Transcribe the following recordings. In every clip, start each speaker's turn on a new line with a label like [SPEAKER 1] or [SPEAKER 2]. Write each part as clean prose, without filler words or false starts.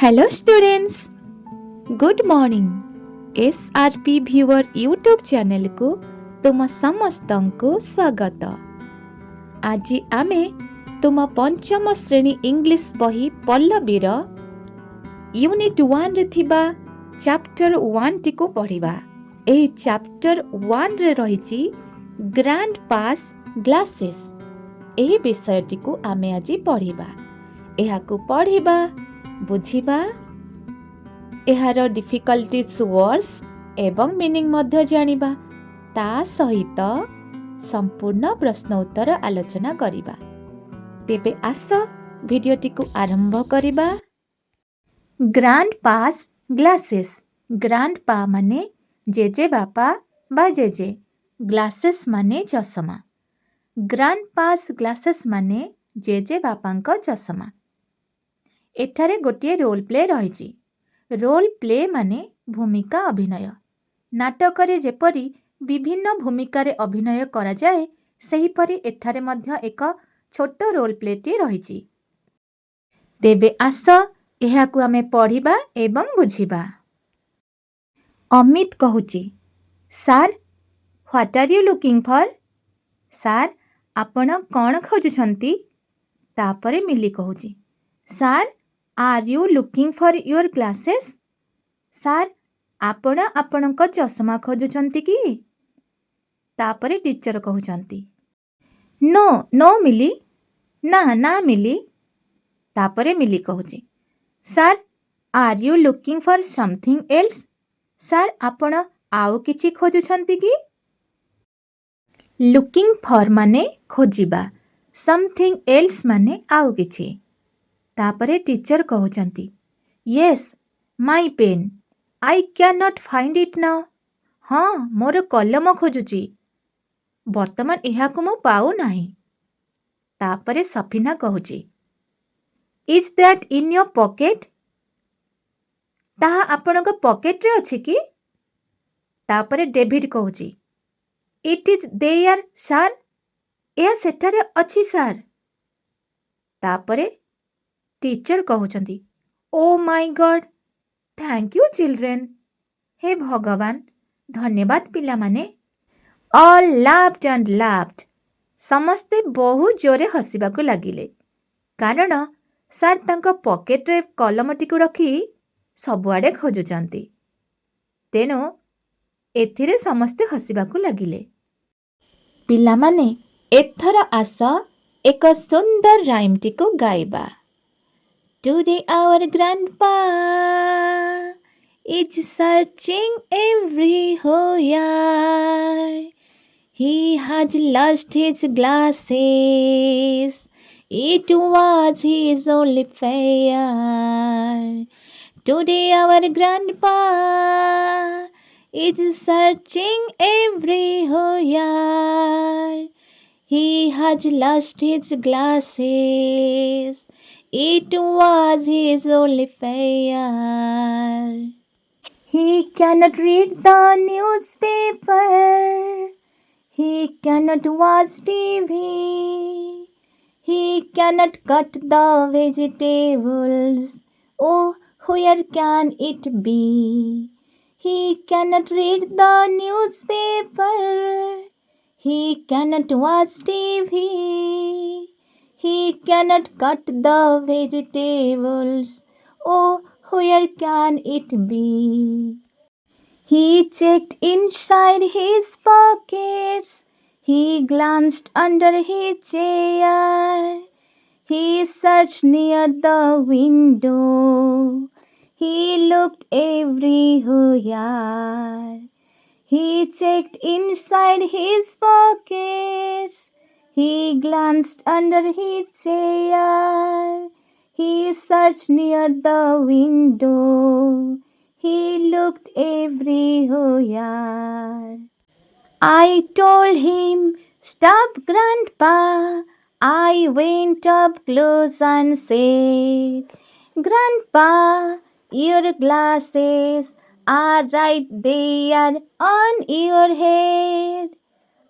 [SPEAKER 1] Hello students, good morning. SRP Viewer YouTube channel को तुम समस्तंकु स्वागत। आज आमे तुम पंचम श्रेणी इंग्लिश बही पल्लवीर यूनिट 1 रे थिबा चैप्टर 1 टी को पढ़िबा। एही चैप्टर 1 रे रहिछि ग्रैंड पास ग्लासेस। एही विषय टी को आमे आज पढ़िबा। एहा को पढ़िबा बुझिबा एहार डिफिकल्टीज वर्ड्स एवं मीनिंग मध्य जानिबा ता सहित संपूर्ण प्रश्न उत्तर आलोचना करिबा। तेबे आस भिडियोटी को आरंभ करिबा। ग्रैंड पास ग्लासेस। ग्रैंड पा माने जेजे बापा बा जेजे, ग्लासेस माने चश्मा। ग्रैंड पास ग्लासेस माने जेजे बापांक चश्मा। एठारे गोटे रोल प्ले रही। रोल प्ले माने भूमिका अभिनय। नाटक रे जेपरी विभिन्न भूमिकार अभिनय करा जाए सेहीपरि एठारे मध्य एक छोट रोल प्लेटी रही। तेबे आस एहाकु आमे पढ़िबा एवं बुझिबा। अमित कहूची, sir what are you looking for? Sir आपण कौन खोजुछंती? तापरे मिली कहूची, sir are you looking for your glasses? Sir आपण आपणक चश्मा खोजुछंती कि? तापरे टीचर कहउछंती, नो नो मिली, ना ना मिली। तापरे मिली कहूची, sir are you looking for something else? Sir आपण आउ किछि खोजुछंती कि? लुकिंग फॉर माने खोजिबा, समथिंग एल्स माने आउ किछि। तापरे टीचर कहउचंती, yes my pen, I can not find it now. हाँ मोर कलम खोजुची, वर्तमान एहाकु मु पाउ नाही। तापरे सफिना कहूची, is that in your pocket? ताहा आपणक पॉकेट रे अछि कि? तापरे डेविड कहूची, इट इज देयर सार, एहा सेठारे अछि सार। तापरे टीचर कहउचंती, oh my God, thank you children. हे भगवान, धन्यवाद पिला माने। All laughed and laughed. समस्ते बहुत जोरे हसिबाकु लागिले, कारण सार तांको पॉकेट रे कलमटी को रखी सबुआडे खोजुचंती। तेनो एथिरे समस्ते हसिबाकु लागिले। पिला माने एथर आस एक सुंदर राइम टी को गाइबा। Today our grandpa is searching everywhere. He has lost his glasses. It was his only fear. Today our grandpa is searching everywhere. He has lost his glasses. It was his only fear. He cannot read the newspaper. He cannot watch TV. He cannot cut the vegetables. Oh, where can it be? He cannot read the newspaper. He cannot watch TV. He cannot cut the vegetables. Oh, where can it be? He checked inside his pockets. He glanced under his chair. He searched near the window. He looked everywhere. He checked inside his pockets. He glanced under his chair. He searched near the window. He looked everywhere. I told him, stop, Grandpa. I went up close and said, Grandpa, your glasses are right there on your head.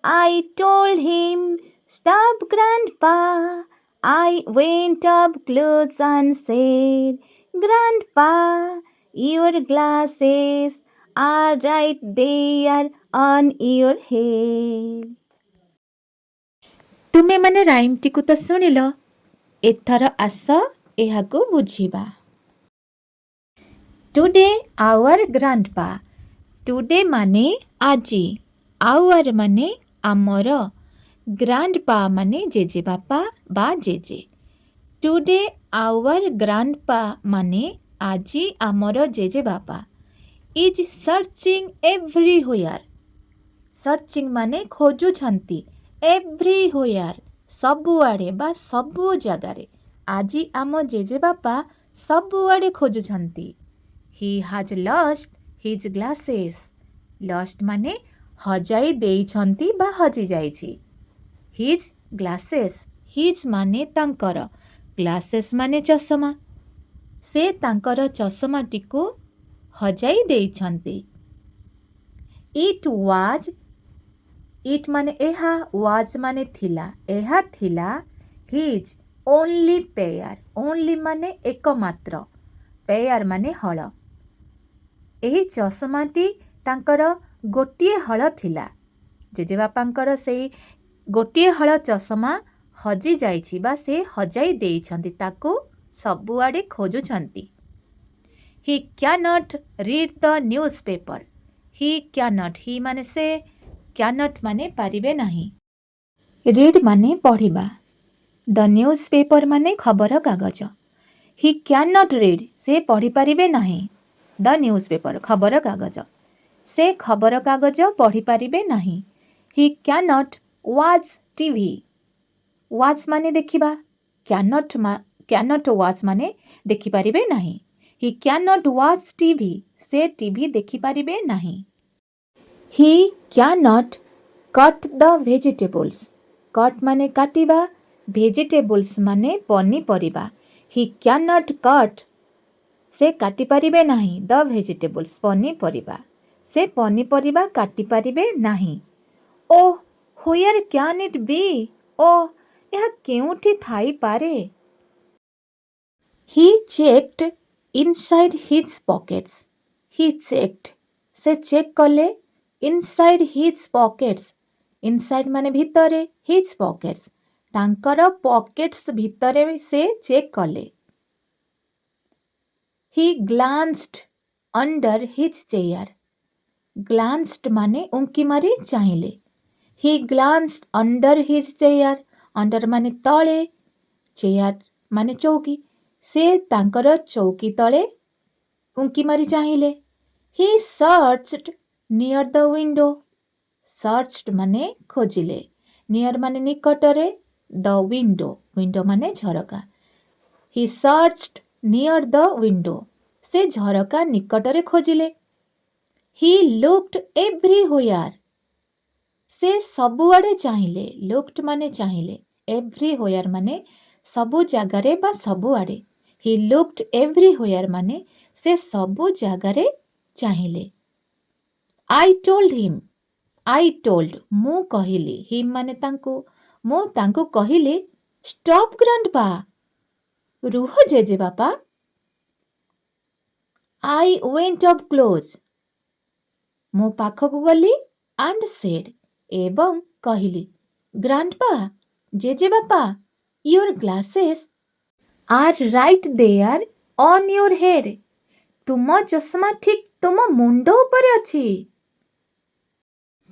[SPEAKER 1] I told him, stop, Grandpa. I went up close and said, Grandpa, your glasses are right there on your head. ତୁମେମାନେ ରାଇମ୍ଟିକୁ ତ ଶୁଣିଲ, ଏଥର ଆସ ଏହାକୁ ବୁଝିବା। Today hour ଗ୍ରାଣ୍ଡପା, today ମାନେ ଆଜି, hour ମାନେ ଆମର, ଗ୍ରାଣ୍ଡପା ମାନେ ଜେଜେବାପା ବା ଜେଜେ। ଟୁଡେ ଆୱାର ଗ୍ରାଣ୍ଡପା ମାନେ ଆଜି ଆମର ଜେଜେବାପା ଇଜ୍ ସର୍ଚ୍ଚିଂ ଏଭ୍ରିହୋୟାର। ସର୍ଚ୍ଚିଂ ମାନେ ଖୋଜୁଛନ୍ତି, ଏଭ୍ରିହୋୟାର ସବୁଆଡ଼େ ବା ସବୁ ଜାଗାରେ। ଆଜି ଆମ ଜେଜେବାପା ସବୁଆଡ଼େ ଖୋଜୁଛନ୍ତି। He has lost his glasses. Lost ମାନେ ହଜାଇ ଦେଇଛନ୍ତି ବା ହଜିଯାଇଛି। ହିଜ୍ ଗ୍ଲାସେସ୍, ହିଜ୍ ମାନେ ତାଙ୍କର, ଗ୍ଲାସେସ୍ ମାନେ ଚଷମା। ସେ ତାଙ୍କର ଚଷମାଟିକୁ ହଜାଇ ଦେଇଛନ୍ତି। ଇଟ୍ ୱାଜ୍, ଇଟ୍ ମାନେ ଏହା, ୱାଜ୍ ମାନେ ଥିଲା, ଏହା ଥିଲା ହିଜ୍ ଓନ୍ଲି ପେୟାର। ଓନ୍ଲି ମାନେ ଏକମାତ୍ର, ପେୟାର ମାନେ ହଳ। ଏହି ଚଷମାଟି ତାଙ୍କର ଗୋଟିଏ ହଳ ଥିଲା। ଜେଜେବାପାଙ୍କର ସେଇ ଗୋଟିଏ ହଳ ଚଷମା ହଜିଯାଇଛି ବା ସେ ହଜାଇ ଦେଇଛନ୍ତି, ତାକୁ ସବୁଆଡ଼େ ଖୋଜୁଛନ୍ତି। He can't read the newspaper. He can't, he ମାନେ ସେ, କ୍ୟାନଟ୍ ମାନେ ପାରିବେ ନାହିଁ। ରିଡ୍ ମାନେ ପଢ଼ିବା। ଦ ନ୍ୟୁଜ୍ ପେପର ମାନେ ଖବରକାଗଜ। ହି କ୍ୟାନଟ୍ ରିଡ୍, ସେ ପଢ଼ିପାରିବେ ନାହିଁ। ଦ ନ୍ୟୁଜ୍ ପେପର ଖବରକାଗଜ, ସେ ଖବରକାଗଜ ପଢ଼ିପାରିବେ ନାହିଁ। He can't watch TV. Watch ମାନେ ଦେଖିବା, କ୍ୟାନଟ୍ ୱାଚ୍ ମାନେ ଦେଖିପାରିବେ ନାହିଁ। ହି କ୍ୟାନଟ୍ ୱାଚ୍ ଟିଭି, ସେ ଟିଭି ଦେଖିପାରିବେ ନାହିଁ। He can't cut the vegetables. Cut ମାନେ କାଟିବା, ଭେଜିଟେବୁଲ୍ସ ମାନେ ପନିପରିବା। ହି କ୍ୟାନଟ୍ କଟ୍, ସେ କାଟିପାରିବେ ନାହିଁ, ଦ ଭେଜିଟେବୁଲ୍ସ ପନିପରିବା, ସେ ପନିପରିବା କାଟିପାରିବେ ନାହିଁ। ଓ ହ୍ୱେୟାର କ୍ୟାନ୍ ଇଟ୍ ବି, ଓ ଏହା କେଉଁଠି ଥାଇପାରେ? ହି ଚେକ୍ଡ ଇନସାଇଡ୍ ହିଜ୍ ପକେଟ୍ସ। ହି ଚେକ୍ଡ, ସେ ଚେକ୍ କଲେ, ଇନସାଇଡ୍ ହିଜ୍ ପକେଟ୍ସ, ଇନସାଇଡ୍ ମାନେ ଭିତରେ, ହିଜ୍ ପକେଟ୍ସ ତାଙ୍କର ପକେଟ୍ସ ଭିତରେ ସେ ଚେକ୍ କଲେ। ହି ଗ୍ଲାନ୍ସଡ୍ ଅଣ୍ଡର ହିଜ୍ ଚେୟାର। ଗ୍ଲାନ୍ସଡ୍ ମାନେ ଉଙ୍କି ମାରି ଚାହିଁଲେ। ହି ଗ୍ଲାନ୍ସଡ୍ ଅଣ୍ଡର ହିଜ୍ ଚେୟାର, ଅଣ୍ଡର ମାନେ ତଳେ, ଚେୟାର ମାନେ ଚୌକି, ସେ ତାଙ୍କର ଚୌକି ତଳେ ଉଙ୍କି ମାରି ଚାହିଁଲେ। ହି searched near the window. Searched ମାନେ ଖୋଜିଲେ, ନିୟର ମାନେ ନିକଟରେ, ଦ ୱିଣ୍ଡୋ, ୱିଣ୍ଡୋ ମାନେ ଝରକା। ହି ସର୍ଚ୍ଚଡ୍ ନିୟର ଦ ୱିଣ୍ଡୋ, ସେ ଝରକା ନିକଟରେ ଖୋଜିଲେ। ହି ଲୁକ୍ଡ ଏଭ୍ରିହୋୟାର, ସେ ସବୁଆଡ଼େ ଚାହିଁଲେ। ଲୁକ୍ଡ ମାନେ ଚାହିଁଲେ, ଏଭ୍ରିହୋୟାର ମାନେ ସବୁ ଜାଗାରେ ବା ସବୁଆଡ଼େ। ହି ଲୁକ୍ଡ ଏଭ୍ରିହୋୟାର ମାନେ ସେ ସବୁ ଜାଗାରେ ଚାହିଁଲେ। ଆଇ ଟୋଲ୍ଡ ହିମ୍, ଆଇ ଟୋଲ୍ଡ ମୁଁ କହିଲି, ହିମ୍ ମାନେ ତାଙ୍କୁ, ମୁଁ ତାଙ୍କୁ କହିଲି, ଷ୍ଟପ୍ ଗ୍ରାଣ୍ଡପା, ରୁହ ଜେଜେବାପା। ଆଇ ୱେଣ୍ଟ ଅପ୍ କ୍ଲୋଜ୍, ମୁଁ ପାଖକୁ ଗଲି, ଆଣ୍ଡ ସେଡ୍, ଏବଂ କହିଲି, ଗ୍ରାଣ୍ଡପା, ଜେଜେବାପା, your glasses are right there on your head. ତୁମ ଚଷମା ଠିକ୍ ତୁମ ମୁଣ୍ଡ ଉପରେ ଅଛି।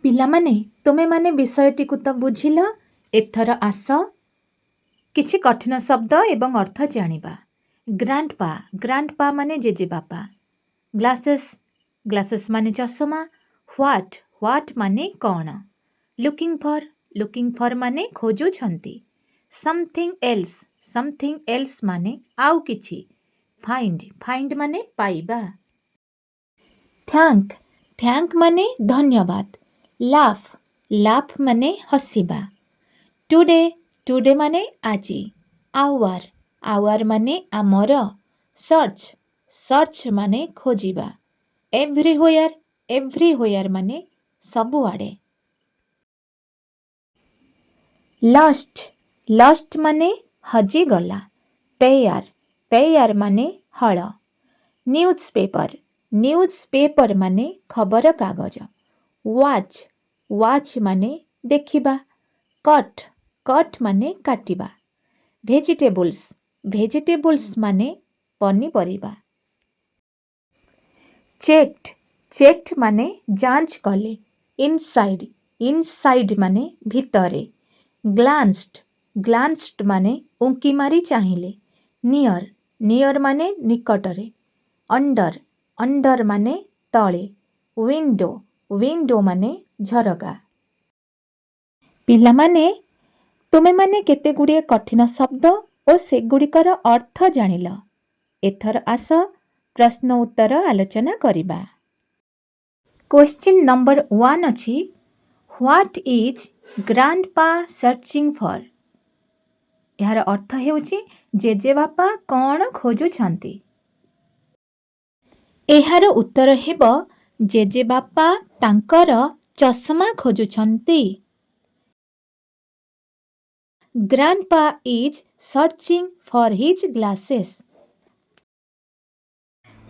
[SPEAKER 1] ପିଲାମାନେ, ତୁମେମାନେ ବିଷୟଟିକୁ ତ ବୁଝିଲ। ଏଥର ଆସ କିଛି କଠିନ ଶବ୍ଦ ଏବଂ ଅର୍ଥ ଜାଣିବା। ଗ୍ରାଣ୍ଡପା, ଗ୍ରାଣ୍ଡପା ମାନେ ଜେଜେବାପା। ଗ୍ଲାସେସ୍, ଗ୍ଲାସେସ୍ ମାନେ ଚଷମା। ହ୍ୱାଟ୍, ହ୍ୱାଟ୍ ମାନେ କ'ଣ? ଲୁକିଂ ଫର୍, ଲୁକିଂ ଫର୍ ମାନେ ଖୋଜୁଛନ୍ତି। ସମଥିଙ୍ଗ ଏଲ୍ସ, ସମଥିଙ୍ଗ ଏଲ୍ସ ମାନେ ଆଉ କିଛି। ଫାଇଣ୍ଡ, ଫାଇଣ୍ଡ ମାନେ ପାଇବା। ଥ୍ୟାଙ୍କ, ଥ୍ୟାଙ୍କ ମାନେ ଧନ୍ୟବାଦ। ଲାଫ୍, ଲାଫ୍ ମାନେ ହସିବା। ଟୁଡେ, ଟୁଡେ ମାନେ ଆଜି। ଆୱାର, ଆୱାର ମାନେ ଆମର। ସର୍ଚ୍ଚ, ସର୍ଚ୍ଚ ମାନେ ଖୋଜିବା। ଏଭ୍ରିହୋୟାର, ଏଭ୍ରିହୋୟାର ମାନେ ସବୁଆଡ଼େ। ଲଷ୍ଟ, ଲଷ୍ଟ ମାନେ ହଜିଗଲା। ପେୟାର, ପେୟାର ମାନେ हल। न्यूज़ पेपर माने खबर कागज। वाच माने देखिबा। कट माने काटिबा। भेजिटेबल्स माने पनीपरिबा। चेक्ड माने जांच कले। इनसाइड माने भितरे। ग्लान्स्ड माने उंकी मारी चाहिले। नियर माने निकटरे। अंडर माने तले। विंडो माने झरका। पिलामाने तुमे माने केते गुड़िए कठिन शब्द और सेगुड़िकर अर्थ जानिल। एथर आस प्रश्न उत्तर आलोचना करिबा। क्वेश्चन नंबर 1 अछि व्हाट इज ग्रांडपा सर्चिंग फॉर। यार अर्थ हेउची जेजे बापा कौन खोजुछंती। एहार उत्तर हेबो जेजे बापा तांकर चश्मा खोजुछंती। Grandpa is searching for his glasses.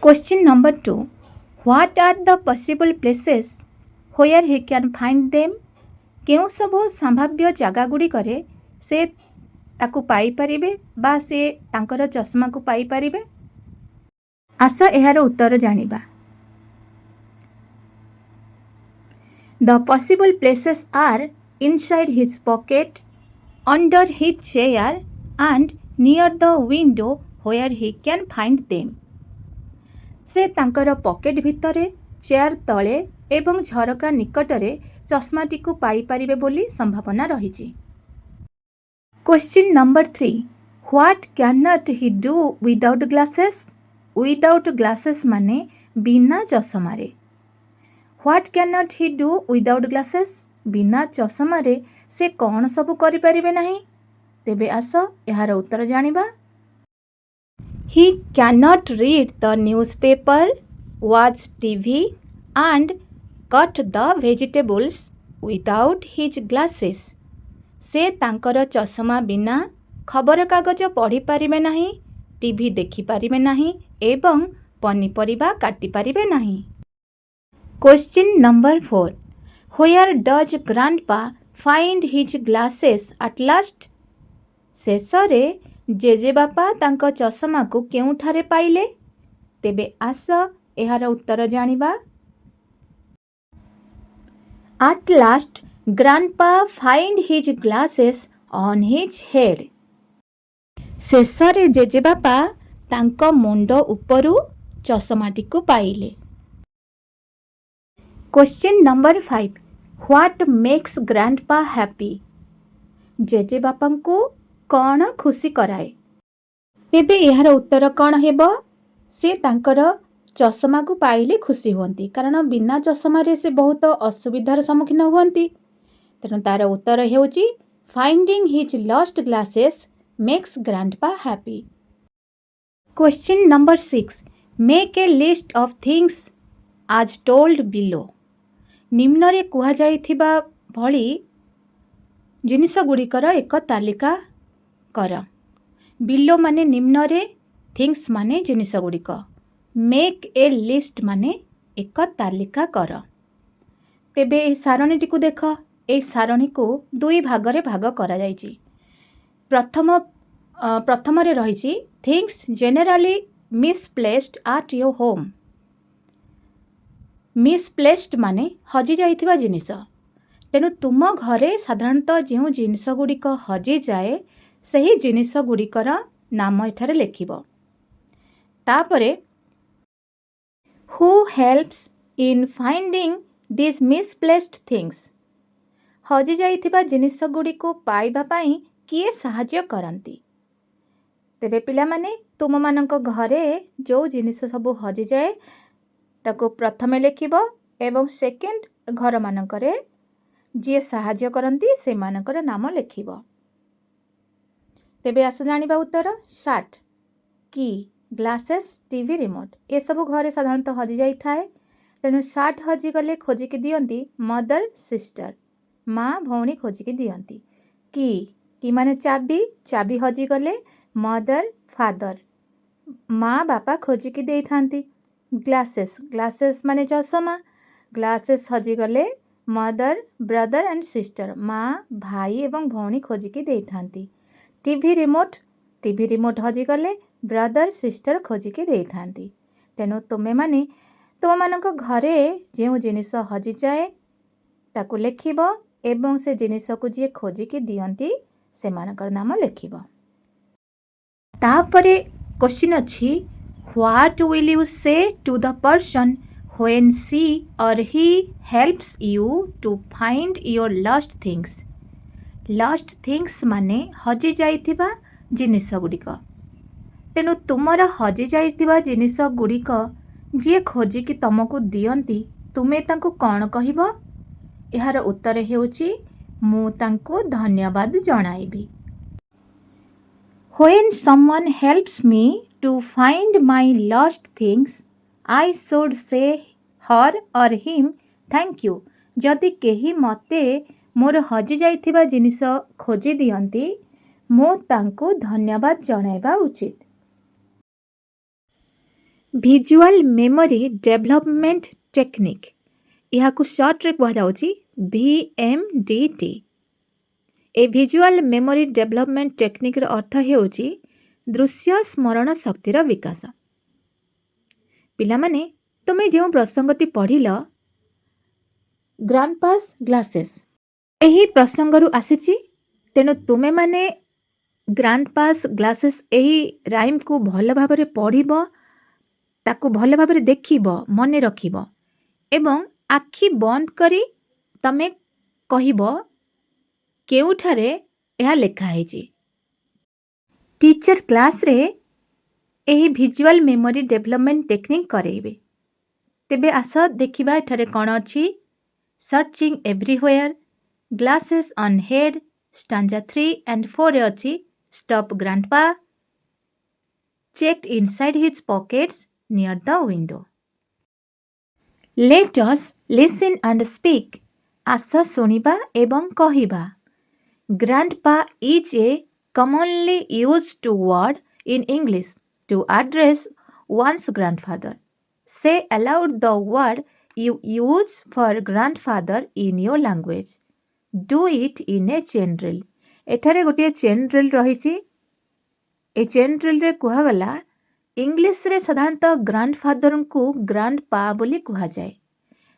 [SPEAKER 1] Question number 2. What are the possible places where he can find them? केउं सबो संभाव्य जगह गुडी करे से ताकु पाई परिबे बा से तांकर चश्मा को पाई परिबे। आस एहार उत्तर जानिबा। The possible places are inside his pocket, under his chair and near the window where he can find them. से तांकर पॉकेट भितरे, चेयर तले एवं झरका निकटरे चश्माटी को पाई परिबे बोली संभावना रहिछि। Question number 3. What cannot he do without glasses? Without glasses माने बिना चश्मारे। What cannot he do without glasses? बिना चश्मारे से कौन सबु करि परिबे नाही। तेबे आस एहार उत्तर जानिबा। He cannot read the newspaper, watch TV and cut the vegetables without his glasses. से तांकर चश्मा बिना खबर कागज पढ़ी पारिबे नाही, टीवी देखि पारिबे नाही एवं पनीपरिबा काटी पारिबे नाही। Question number 4. Where does grandpa find his glasses at last? शेषरे जेजे बापा तांको चश्मा को केउठारे पाइले। तेबे आस एहार उत्तर जानिबा। At last grandpa find his glasses on his head. शेषरे जेजे बापा तांको मुंड उपरु चश्माटी को पाइले। Question number 5. What makes grandpa happy? जेजे बापा को कौन खुशी कराए। तेबे एहार उत्तर कौन हेबो। से तांकर चश्मा को पाइले खुशी हुअंती कारण बिना चश्मा रे से बहुत असुविधार सम्मुखीन हुअंती। तेणु तार उत्तर हेउची finding his lost glasses makes grandpa happy. Question number 6. Make a list of things as told below. निम्न रे कुहा जाइथिबा भली जिनिस गुड़िकर एक तालिका कर। बिलो माने निम्न रे, थिंग्स माने जिनिस गुड़िक। मेक ए लिस्ट माने एक तालिका कर। तेबे ए सारणीटी को देख। ए सारणी को दुई भागरे भाग करा जाइछि। प्रथम रे रहिछि things generally misplaced at your home. Misplaced माने हजि जाइथिबा जिनिस। तेणु तुम घरे साधारणतः जो जिनिस गुड़िक हजि जाए सही जिनिस गुड़िकर नाम एठारे लेखिब। तापरे who helps in finding this misplaced things. हजि जाइथिबा जिनिस गुड़िक पाइबा पाई किए साहाय्य करंती। तेबे पिला माने तुम मानक घरे जो जिनिस सब हजि जाए ताको प्रथमे लेखिब एवं सेकेंड घर मानकरे जी साहाय्य करंती से मानकर नाम लेखिब। तेबे आस जानिबा उत्तर। शार्ट, की, ग्लासेस, टीवी रिमोट ए सब घरे साधारणतः हजि जाई थाए। तेणु शार्ट हजि गले खोजिकी दियंती मदर सिस्टर, माँ भौणी खोजिकी दियंती। की माने चाबी, चाबी हजि गले मदर फादर, माँ बापा खोजिकी देइथांती। ग्लासेस ग्लासेस माने चषमा। ग्लासेस हजिगले मदर ब्रदर एंड सिस्टर माँ भाई एवं भौणी खोजिकी देइथांती। टीवी रिमोट हजिगले ब्रदर सिस्टर खोजिकी देइथांती। तेणु तुमे माने तुमମାନଙ୍କ घरे जो जिनिस हजि जाए ताकू लेखिब एवं से जिनिस को जी खोजिकी दियंती सेमानकर नाम लेखिब। तापरे क्वेश्चन अछि what will you say to the person when she or he helps you to find your lost things. Lost things माने हजि जाइथिबा जिनिस गुड़िक। तेणु तुमर हजि जाइथिबा जिनिस गुड़िक जी खोजिकी तुमको दियंती तुमे तांको कौन कहिब? यार उत्तर हेउची मु तांको धन्यवाद जणाइबी। When someone helps me to find my lost things, I should say her or him thank you. जदि केही मते मोर हजि जाइथिबा जिनिस खोजी दियंती मु तांको धन्यवाद जणाइबा उचित। Visual Memory Development Technique यहाँ को शॉर्ट रे कहा जाउची VMDT। ए Visual Memory Development Technique रो अर्थ हेउची दृश्य स्मरण शक्तिर विकास। पिला माने तुमे जेउ प्रसंगटी पढ़िल ग्रैंडपास ग्लासेस एही प्रसंगरु आसीची। तेनु तुमे माने ग्रैंडपास ग्लासेस एही राइम को भल भाबरे पढ़िबो ताकू भल भाबरे देखिबो मने रखिबो एवं आखि बंद करी तमे कहिबो केउठारे यह लेखा है। टीचर क्लास रे एही विजुअल मेमोरी डेवलपमेंट टेक्निक करेबे। तेबे आस देखिबा एठारे कौन अछि searching everywhere glasses on head stanza 3 and 4 अछि stop grandpa checked inside his pockets near the window. Let us listen and speak. आस सुनिबा एवं कहिबा। Grandpa is a commonly used word in English to address one's grandfather. Say aloud the word you use for grandfather in your language. Do it in a chain drill. एठारे गोटे chain drill रही। ए chain drill रे कुहा गला English रे साधारणतः grandfather को ग्रांडपा बोली कुहा जाए।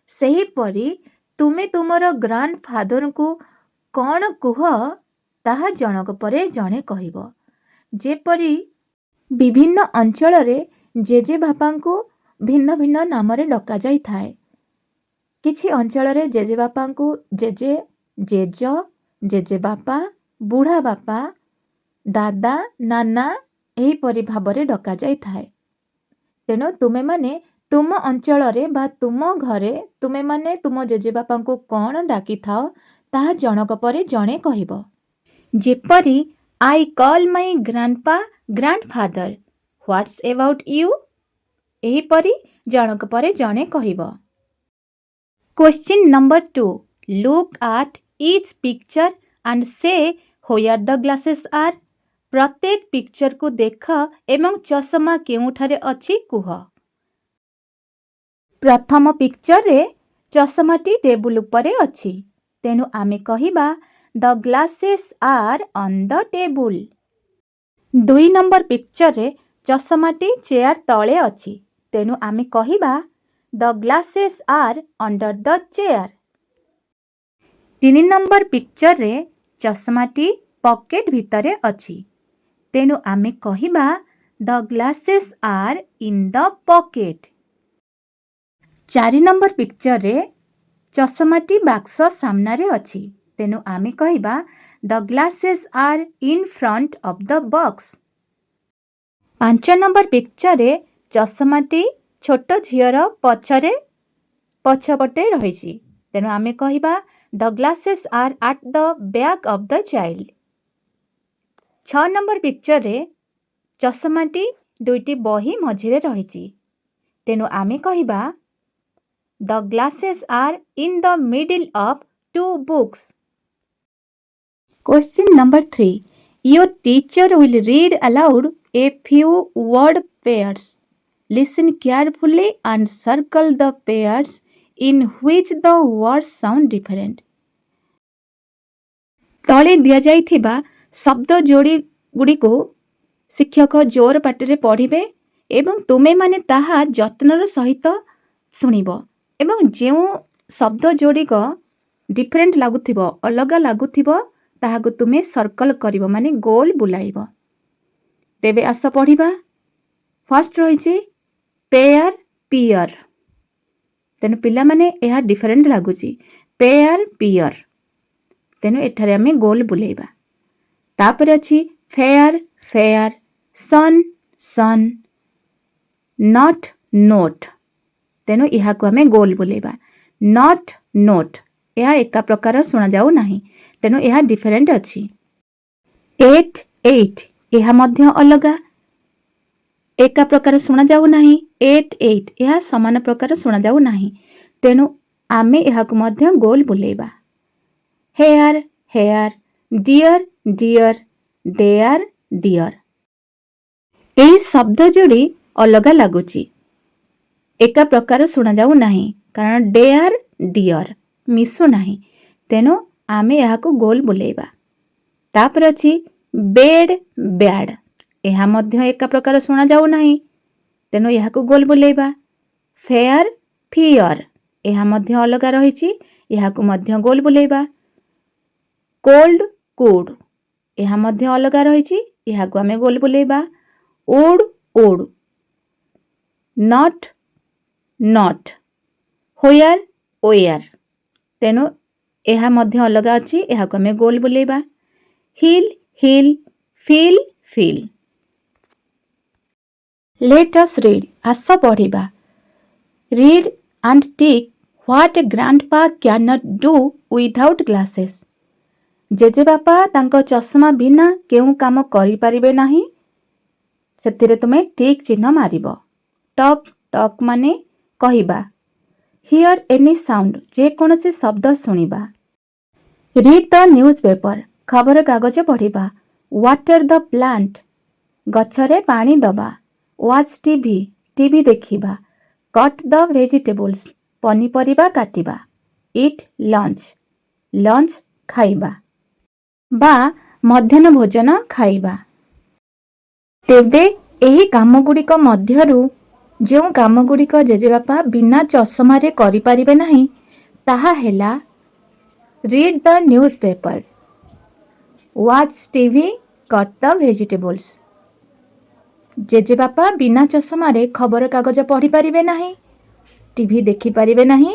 [SPEAKER 1] सही परी तुमे तुमर ग्रांडफादर को कौन कुह ताहा जनक परे जणे कहिब। जेपरी विभिन्न अंचल रे जेजे बापा को भिन्न भिन्न नाम रे डका जाई थाए। किछि अंचल रे जेजे बापा को जेजे जेज जेजे बापा बुढ़ा बापा दादा नाना एही परि भाबरे डका जाई थाए। तेणु तुमे माने तुम अंचल रे बा तुम घरे तुमे माने तुम जेजे बापा को कौन डाकी थाओ ताहा जनक परे जणे कहिब। जेपरी I call my grandpa grandfather what's about you एही परि जनक परे जणे कहिब। Question number 2 look at each picture and say where the glasses are. प्रत्येक पिक्चर को देख एवं चश्मा केउठारे अछि कुह। प्रथम पिक्चर रे चश्माटी टेबुल उपरे अछि तेनु आमे कहिबा the glasses are on the table. 2 नंबर पिक्चर रे चश्माटी चेयर तळे अछि तेनु आमे कहिबा the glasses are under the chair. 3 नंबर पिक्चर रे चश्माटी पॉकेट भितरे अछि तेनु आमे कहिबा the glasses are in the pocket. 4 नंबर पिक्चर रे चश्माटी बाक्स सामना रे अछि तेनु आमे कहिबा the glasses are in front of the box. 5 नंबर पिक्चर रे चश्माटी छोट झियर पछरे पछपटे रहिछि तेनु आमे कहिबा the glasses are at the back of the child. 6 नंबर पिक्चर रे चश्माटी दुईटी बही मझिरे रहिछि तेनु आमे कहिबा the glasses are in the middle of 2 books. Question number 3 your teacher will read aloud a few word pairs. Listen carefully and circle the pairs in which the words sound different. ତଳେ ଦିଆଯାଇଥିବା ଶବ୍ଦ ଯୋଡ଼ି ଗୁଡ଼ିକୁ ଶିକ୍ଷକ ଜୋର ପାଟିରେ ପଢ଼ିବେ ଏବଂ ତୁମେମାନେ ତାହା ଯତ୍ନର ସହିତ ଶୁଣିବ ଏବଂ ଯେଉଁ ଶବ୍ଦ ଯୋଡ଼ିକ ଡିଫରେଣ୍ଟ ଲାଗୁଥିବ ଅଲଗା ଲାଗୁଥିବ ତାହାକୁ ତୁମେ ସର୍କଲ କରିବ ମାନେ ଗୋଲ ବୁଲାଇବ। ତେବେ ଆସ ପଢ଼ିବା। ଫାଷ୍ଟ ରହିଛି ପେୟାର ପିୟର। ତେଣୁ ପିଲାମାନେ ଏହା ଡିଫରେଣ୍ଟ ଲାଗୁଛି ପେୟାର ପିୟର। ତେଣୁ ଏଠାରେ ଆମେ ଗୋଲ ବୁଲେଇବା। ତାପରେ ଅଛି fair fair, sun sun, not note. ତେଣୁ ଏହାକୁ ଆମେ ଗୋଲ ବୁଲେଇବା। ନଟ୍ ନୋଟ୍ ଏହା ଏକା ପ୍ରକାର ଶୁଣାଯାଉ ନାହିଁ, ତେଣୁ ଏହା ଡିଫରେଣ୍ଟ ଅଛି। ଏଟ୍ ଏଇଟ୍ ଏହା ମଧ୍ୟ ଅଲଗା, ଏକା ପ୍ରକାର ଶୁଣାଯାଉ ନାହିଁ। ଏଟ୍ ଏଇଟ୍ ଏହା ସମାନ ପ୍ରକାର ଶୁଣାଯାଉ ନାହିଁ, ତେଣୁ ଆମେ ଏହାକୁ ମଧ୍ୟ ଗୋଲ ବୁଲେଇବା। Hair hare, dear deer, dare dear. ଏହି ଶବ୍ଦ ଯୋଡ଼ି ଅଲଗା ଲାଗୁଛି, ଏକା ପ୍ରକାର ଶୁଣାଯାଉ ନାହିଁ, କାରଣ ଡେୟାର ଡିଅର ମିଶୁ ନାହିଁ, ତେଣୁ ଆମେ ଏହାକୁ ଗୋଲ ବୁଲେଇବା। ତାପରେ ଅଛି ବେଡ୍ ବ୍ୟାଡ୍, ଏହା ମଧ୍ୟ ଏକା ପ୍ରକାର ଶୁଣାଯାଉ ନାହିଁ, ତେଣୁ ଏହାକୁ ଗୋଲ ବୁଲେଇବା। ଫେୟାର ଫିୟର, ଏହା ମଧ୍ୟ ଅଲଗା ରହିଛି, ଏହାକୁ ମଧ୍ୟ ଗୋଲ ବୁଲେଇବା। କୋଲ୍ଡ କୁଡ୍, ଏହା ମଧ୍ୟ ଅଲଗା ରହିଛି, ଏହାକୁ ଆମେ ଗୋଲ ବୁଲେଇବା। Wood would, knot not, where wear, ତେଣୁ ଏହା ମଧ୍ୟ ଅଲଗା ଅଛି, ଏହାକୁ ଆମେ ଗୋଲ ବୁଲେଇବା। Hill hill, fill fill. Let us read, ଆସ ପଢ଼ିବା। Read and tick what grandpa can't do without glasses. ଜେଜେବାପା ତାଙ୍କ ଚଷମା ବିନା କେଉଁ କାମ କରିପାରିବେ ନାହିଁ, ସେଥିରେ ତୁମେ ଟିକ୍ ଚିହ୍ନ ମାରିବ। ଟକ୍ ଟକ୍ ମାନେ କହିବା। ହିୟର ଏନି ସାଉଣ୍ଡ, ଯେକୌଣସି ଶବ୍ଦ ଶୁଣିବା। ରିଡ୍ ଦ ନ୍ୟୁଜ୍ ପେପର, ଖବରକାଗଜ ପଢ଼ିବା। ୱାଟର ଦ ପ୍ଲାଣ୍ଟ, ଗଛରେ ପାଣି ଦେବା। ୱାଚ୍ ଟିଭି, ଟିଭି ଦେଖିବା। କଟ୍ ଦ ଭେଜିଟେବୁଲ୍ସ, ପନିପରିବା କାଟିବା। ଇଟ୍ ଲଞ୍ଚ, ଲଞ୍ଚ ଖାଇବା ବା ମଧ୍ୟାହ୍ନ ଭୋଜନ ଖାଇବା। ତେବେ ଏହି କାମଗୁଡ଼ିକ ମଧ୍ୟରୁ ଯେଉଁ କାମଗୁଡ଼ିକ ଜେଜେବାପା ବିନା ଚଷମାରେ କରିପାରିବେ ନାହିଁ, ତାହା ହେଲା read the newspaper, watch TV, cut the vegetables. ଜେଜେବାପା ବିନା ଚଷମାରେ ଖବରକାଗଜ ପଢ଼ିପାରିବେ ନାହିଁ, ଟିଭି ଦେଖିପାରିବେ ନାହିଁ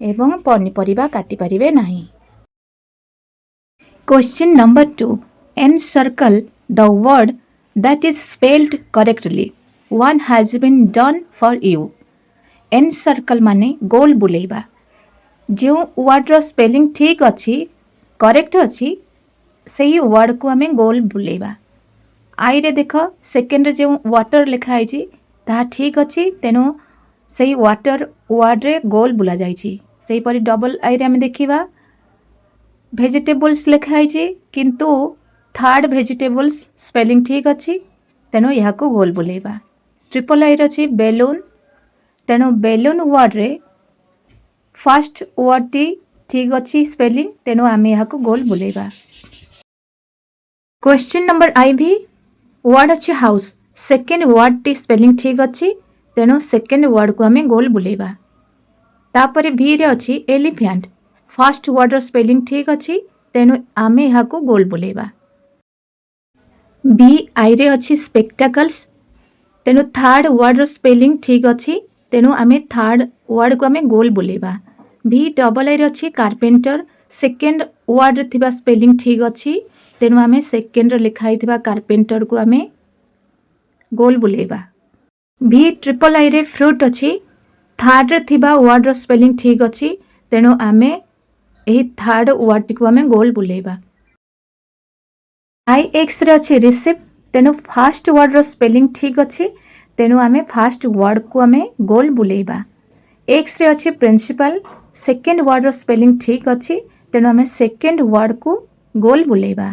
[SPEAKER 1] ଏବଂ ପନିପରିବା କାଟିପାରିବେ ନାହିଁ। Question number 2. Encircle the word that is spelled correctly. One has been done for you. Encircle ମାନେ ଗୋଲ ବୁଲେଇବା। ଯେଉଁ ୱାର୍ଡର ସ୍ପେଲିଂ ଠିକ୍ ଅଛି, କରେକ୍ଟ ଅଛି, ସେହି ୱାର୍ଡକୁ ଆମେ ଗୋଲ ବୁଲେଇବା। ଆଇରେ ଦେଖ ସେକେଣ୍ଡରେ ଯେଉଁ ୱାଟର ଲେଖା ହେଇଛି ତାହା ଠିକ୍ ଅଛି, ତେଣୁ ସେହି ୱାଟର ୱାର୍ଡରେ ଗୋଲ ବୁଲା ଯାଇଛି। ସେହିପରି ଡବଲ ଆଇରେ ଆମେ ଦେଖିବା ଭେଜିଟେବୁଲ୍ସ ଲେଖା ହେଇଛି, କିନ୍ତୁ ଥାର୍ଡ ଭେଜିଟେବୁଲ୍ସ ସ୍ପେଲିଂ ଠିକ୍ ଅଛି, ତେଣୁ ଏହାକୁ ଗୋଲ ବୁଲେଇବା। ଟ୍ରିପଲ ଆଇରେ ଅଛି ବେଲୁନ୍, ତେଣୁ ବେଲୁନ୍ ୱାର୍ଡରେ ଫାଷ୍ଟ ୱାର୍ଡଟି ଠିକ୍ ଅଛି ସ୍ପେଲିଂ, ତେଣୁ ଆମେ ଏହାକୁ ଗୋଲ ବୁଲେଇବା। କ୍ୱେଶ୍ଚିନ୍ ନମ୍ବର ଆଇଭି, ୱାର୍ଡ ଅଛି ହାଉସ୍, ସେକେଣ୍ଡ ୱାର୍ଡଟି ସ୍ପେଲିଂ ଠିକ୍ ଅଛି, ତେଣୁ ସେକେଣ୍ଡ ୱାର୍ଡକୁ ଆମେ ଗୋଲ ବୁଲେଇବା। ତାପରେ ଭିରେ ଅଛି ଏଲିଫ୍ୟାଣ୍ଟ, ଫାଷ୍ଟ ୱାର୍ଡର ସ୍ପେଲିଂ ଠିକ୍ ଅଛି, ତେଣୁ ଆମେ ଏହାକୁ ଗୋଲ ବୁଲେଇବା। ବି ଆଇରେ ଅଛି ସ୍ପେକ୍ଟାକଲ୍ସ, ତେଣୁ ଥାର୍ଡ ୱାର୍ଡର ସ୍ପେଲିଂ ଠିକ୍ ଅଛି, ତେଣୁ ଆମେ ଥାର୍ଡ ୱାର୍ଡକୁ ଆମେ ଗୋଲ ବୁଲେଇବା। ଭି ଡବଲ ଆଇରେ ଅଛି କାର୍ପେଣ୍ଟର, ସେକେଣ୍ଡ ୱାର୍ଡରେ ଥିବା ସ୍ପେଲିଂ ଠିକ୍ ଅଛି, ତେଣୁ ଆମେ ସେକେଣ୍ଡରେ ଲେଖା ହେଇଥିବା କାର୍ପେଣ୍ଟରକୁ ଆମେ ଗୋଲ ବୁଲେଇବା। ଭି ଟ୍ରିପଲ ଆଇରେ ଫ୍ରୁଟ୍ ଅଛି, ଥାର୍ଡରେ ଥିବା ୱାର୍ଡର ସ୍ପେଲିଂ ଠିକ୍ ଅଛି, ତେଣୁ ଆମେ ଏହି ଥାର୍ଡ ୱାର୍ଡଟିକୁ ଆମେ ଗୋଲ ବୁଲେଇବା। ଆଇ ଏକ୍ସରେ ଅଛି ରିସିପ୍ଟ, ତେଣୁ ଫାଷ୍ଟ ୱାର୍ଡର ସ୍ପେଲିଂ ଠିକ୍ ଅଛି, ତେଣୁ ଆମେ ଫାଷ୍ଟ ୱାର୍ଡକୁ ଆମେ ଗୋଲ ବୁଲେଇବା। ଏକ୍ସରେ ଅଛି ପ୍ରିନ୍ସିପାଲ, ସେକେଣ୍ଡ ୱାର୍ଡର ସ୍ପେଲିଂ ଠିକ୍ ଅଛି, ତେଣୁ ଆମେ ସେକେଣ୍ଡ ୱାର୍ଡକୁ ଗୋଲ ବୁଲେଇବା।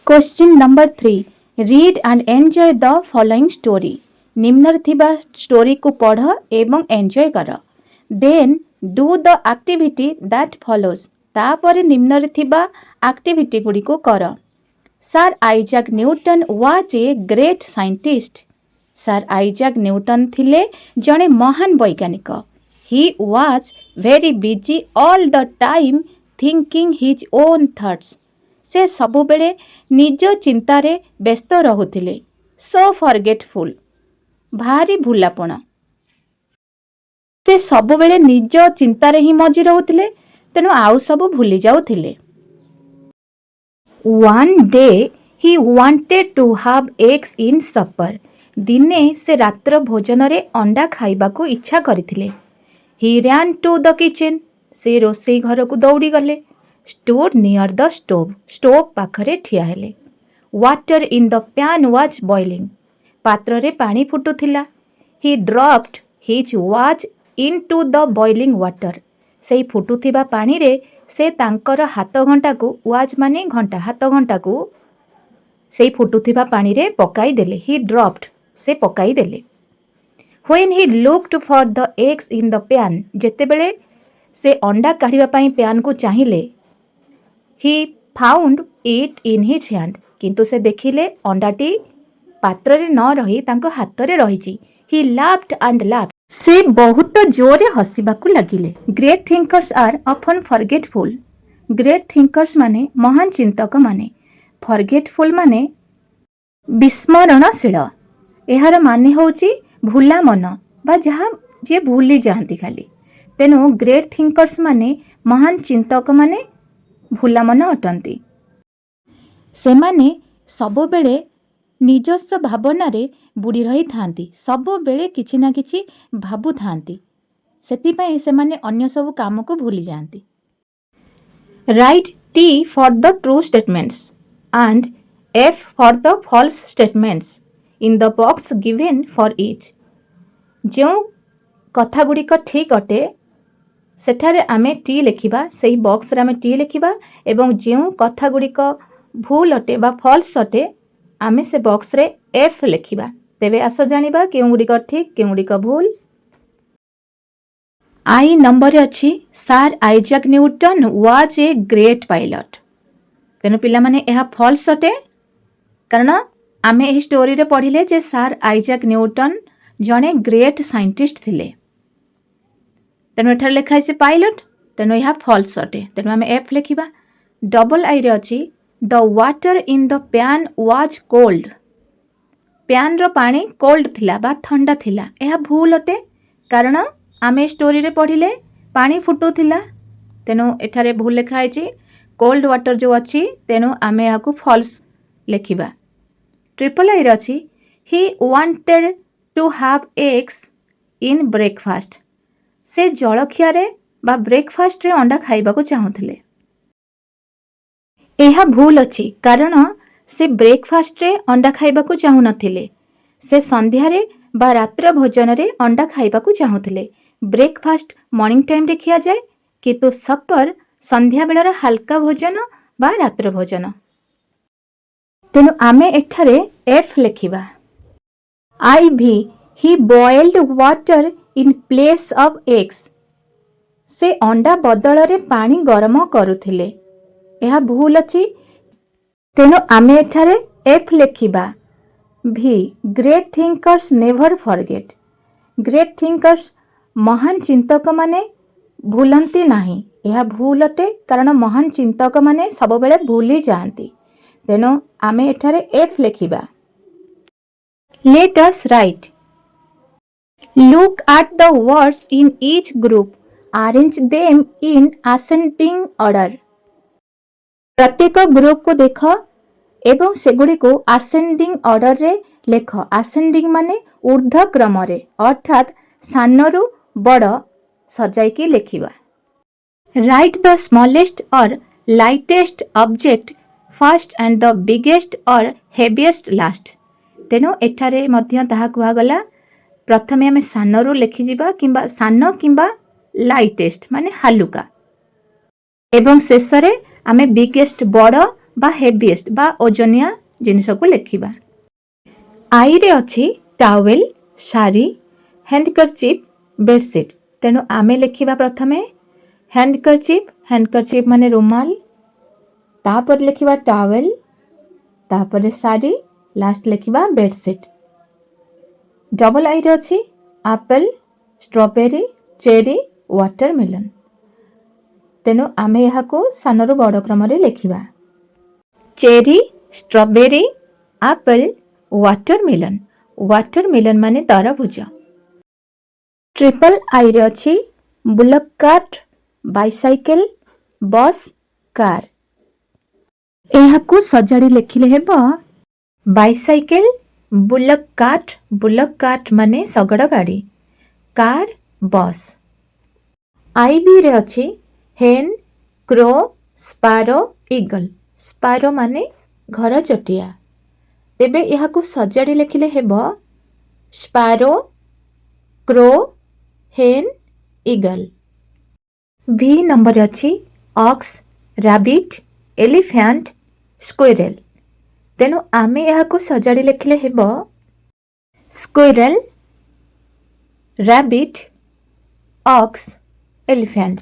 [SPEAKER 1] Question number 3. Read and enjoy the following story. निम्नरे थिबा स्टोरी को पढ़ एवं एंजॉय कर। Then do the activity that follows. तापर निम्नरे थिबा एक्टिविटी गुडी को कर। Sir Isaac Newton was a great scientist. Sir Isaac Newton थिले जणे महान वैज्ञानिक। He was very busy all the time thinking his own thoughts. से सबु बेले निज चिंतारे व्यस्त रहुथिले। सो फॉरगेटफुल, भारी भूलापण। से सबु बेले निज चिंतारे ही मजी रहुथिले, तेणु आउ सबु भूली जाउथिले। One day he wanted to have eggs in supper. दिने से रात्र भोजन रे अंडा खाइबाकू इच्छा करथिले। He ran to the kitchen. से रोषेई घर को दौड़ी गले। Stood near the stove. Stove पाखरे ठिया हेले। Water in the pan was boiling. पात्र रे पानी फुटुथिला। He dropped his watch into the boiling water. सेई फुटुथिबा पानी रे से तांकर हाथ घंटा को, वाच माने घंटा, हाथ घंटा को से फुटुथिबा पानी रे पकाई देले। ही ड्रॉप्ड, से पकाई देले। When he looked for the eggs in the pan, जेते बेले से अंडा काढिबा पई पैन को चाहिए, he found it in his hand. किंतु से देखिले अंडाटी पात्र रे न रही तांको हाथ रे रहिची। He laughed and laughed. से बहुत जोरे हसिबाकू लगिले। Great thinkers are often forgetful. Great thinkers माने महान चिंतक माने, फॉरगेटफुल माने विस्मरणशील। एहार माने होची भूला मन बा जहाँ जे भूली जाती खाली। तेणु ग्रेट थिंकर्स माने महान चिंतक माने भूला मन अटंती। से माने सबो बेले निजस्व भावनारे बुड़ी रही थांती, सबो बेले किछि ना किछि भाबु थांती। सेतिपई से माने अन्य सब काम को भूली जाती। Write T for the true statements and F for the false statements in the box given for each. जो कथा गुड़िक ठीक अटे सेठारे आमे टी लिखिबा, सेही बॉक्स रे आमे टी लिखिबा, एवं जो कथा गुड़िक भूल अटे बा फॉल्स अटे आमे से बॉक्स रे एफ लिखिबा। तेबे आस जानिबा केउ गुड़िक ठीक केउ गुड़िक भूल। आई नंबर अच्छी sir Isaac Newton was a great pilot. तेणु पिला माने यह फॉल्स अटे, कारण आमे एही स्टोरी रे पढ़िले जे सर आइजैक न्यूटन जणे ग्रेट साइंटिस्ट थिले। तेणु एठार लिखा है पायलट, तेणु यह फॉल्स अटे। तेणु आमे एफ लिखिबा। डबल आई रे अच्छी the water in the pan was cold. Pan रो पानी कोल्ड थिला बा ठंडा थिला, यह भूल अटे, कारण आमे स्टोरी रे पढ़िले पानी फुटुथिला। तेणु एठारे भूल लिखा है कोल्ड वाटर जो अच्छी, तेणु आमे याकू फॉल्स लिखिबा। ट्रिपल आई रे अच्छी he wanted to have eggs in breakfast. से जलखिया रे बा ब्रेकफास्ट रे अंडा खाइबाकू चाहुथिले। यह भूल अच्छी, कारण से ब्रेकफास्ट रे अंडा खाइबाकू चाहू नथिले। से संध्या रे बा रात्र भोजन रे अंडा खाइबाकू चाहुथिले। ब्रेकफास्ट मॉर्निंग टाइम रे खिया जाए, किंतु सपर संध्या बेलार हल्का भोजन बा रात्र भोजन। तेणु आमे एठारे एफ लिखिबा। I V he boiled water in place of eggs. से अंडा बदल रे पानी गरम करुथिले। यह भूल अच्छी, तेणु आमे एठारे एफ लिखिबा। भी great thinkers never forget. Great thinkers महान चिंतक माने भूलंती नहीं, यह भूल अटे, कारण महान चिंतक माने सब बेले भूली जाती। तेणु आमे एठारे एफ लिखिबा। Let us write. Look at the words in each group, arrange them in ascending order. प्रत्येक ग्रुप को देख एवं सेगुड़ी को असेंडिंग ऑर्डर रे लेख। असेंडिंग माने ऊर्ध्व क्रम रे, अर्थात सानरु बड़ सजाइकी लेखिबा। राइट द स्मॉलेस्ट और lightest object first and the biggest और हेवीएस्ट लास्ट। तेणु एठारे मध्य ताहा कुहागला, प्रथमे आमे सानरु लेखि जिबा, किंबा सान किंबा लाइटेस्ट माने हालुका, एवं शेष रे आमे बिगेस्ट बड़ बा हेवीएस्ट बा ओजनिया जिनिस को लेखिबा। आई रे अच्छी टावेल ଶାଢ଼ୀ, ହ୍ୟାଣ୍ଡକରଚିପ୍, ବେଡ଼ସିଟ୍। ତେଣୁ ଆମେ ଲେଖିବା ପ୍ରଥମେ ହ୍ୟାଣ୍ଡକରଚିପ୍, ହ୍ୟାଣ୍ଡକରଚିପ୍ ମାନେ ରୁମାଲ, ତାପରେ ଲେଖିବା ଟାୱେଲ, ତାପରେ ଶାଢ଼ୀ, ଲାଷ୍ଟ ଲେଖିବା ବେଡ଼ସିଟ୍। ଡବଲ ଆଇରେ ଅଛି ଆପେଲ୍, ଷ୍ଟ୍ରବେରୀ, ଚେରି, ୱାଟରମେଲନ୍। ତେଣୁ ଆମେ ଏହାକୁ ସାନରୁ ବଡ଼ କ୍ରମରେ ଲେଖିବା। Cherry, strawberry, apple, watermelon. Watermelon ମାନେ ତରଭୁଜ। ଟ୍ରିପଲ ଆଇରେ ଅଛି bullock cart, bicycle, bus, car. ଏହାକୁ ସଜାଡ଼ି ଲେଖିଲେ ହେବ ବାଇସାଇକେଲ, ବୁଲକ୍ କାର୍ଟ ମାନେ ଶଗଡ଼ ଗାଡ଼ି, କାର୍, ବସ୍। ଆଇବିରେ ଅଛି hen, crow, sparrow, eagle. Sparrow ମାନେ ଘର ଚଟିଆ। ତେବେ ଏହାକୁ ସଜାଡ଼ି ଲେଖିଲେ ହେବ sparrow, crow, hen, eagle. V ନମ୍ବରରେ ଅଛି ଅକ୍ସ, ରାବିଟ୍, ଏଲିଫ୍ୟାଣ୍ଟ, ସ୍କ୍ୱେରେଲ୍। ତେଣୁ ଆମେ ଏହାକୁ ସଜାଡ଼ି ଲେଖିଲେ ହେବ ସ୍କ୍ୱେରେଲ୍, rabbit, ଅକ୍ସ, elephant.